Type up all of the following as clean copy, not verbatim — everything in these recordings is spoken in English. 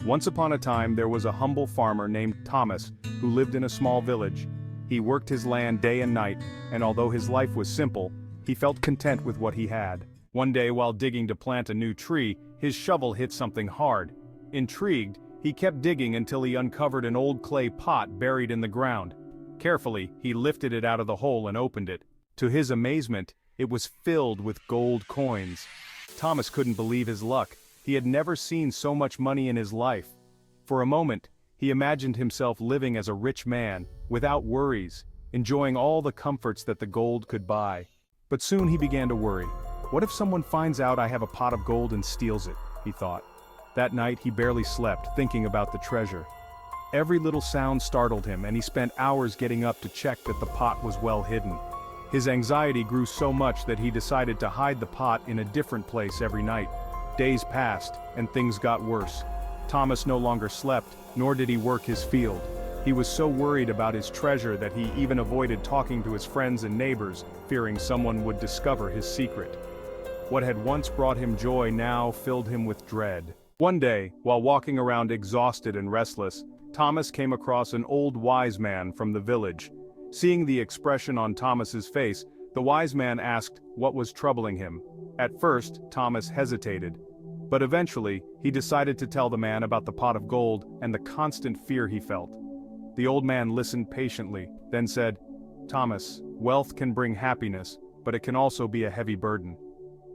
Once upon a time there was a humble farmer named Thomas who lived in a small village. He worked his land day and night, and although his life was simple, he felt content with what he had. One day while digging to plant a new tree, his shovel hit something hard. Intrigued, he kept digging until he uncovered an old clay pot buried in the ground. Carefully, he lifted it out of the hole and opened it. To his amazement, it was filled with gold coins. Thomas couldn't believe his luck. He had never seen so much money in his life. For a moment, he imagined himself living as a rich man, without worries, enjoying all the comforts that the gold could buy. But soon he began to worry. What if someone finds out I have a pot of gold and steals it? He thought. That night he barely slept, thinking about the treasure. Every little sound startled him, and he spent hours getting up to check that the pot was well hidden. His anxiety grew so much that he decided to hide the pot in a different place every night. Days passed, and things got worse. Thomas no longer slept, nor did he work his field. He was so worried about his treasure that he even avoided talking to his friends and neighbors, fearing someone would discover his secret. What had once brought him joy now filled him with dread. One day, while walking around exhausted and restless, Thomas came across an old wise man from the village. Seeing the expression on Thomas's face, the wise man asked what was troubling him. At first, Thomas hesitated, but eventually, he decided to tell the man about the pot of gold and the constant fear he felt. The old man listened patiently, then said, "Thomas, wealth can bring happiness, but it can also be a heavy burden.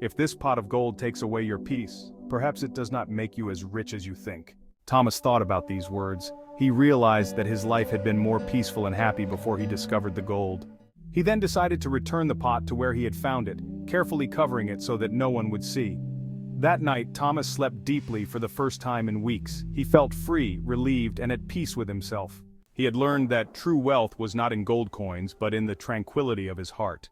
If this pot of gold takes away your peace, perhaps it does not make you as rich as you think." Thomas thought about these words. He realized that his life had been more peaceful and happy before he discovered the gold. He then decided to return the pot to where he had found it, carefully covering it so that no one would see. That night, Thomas slept deeply for the first time in weeks. He felt free, relieved, and at peace with himself. He had learned that true wealth was not in gold coins, but in the tranquility of his heart.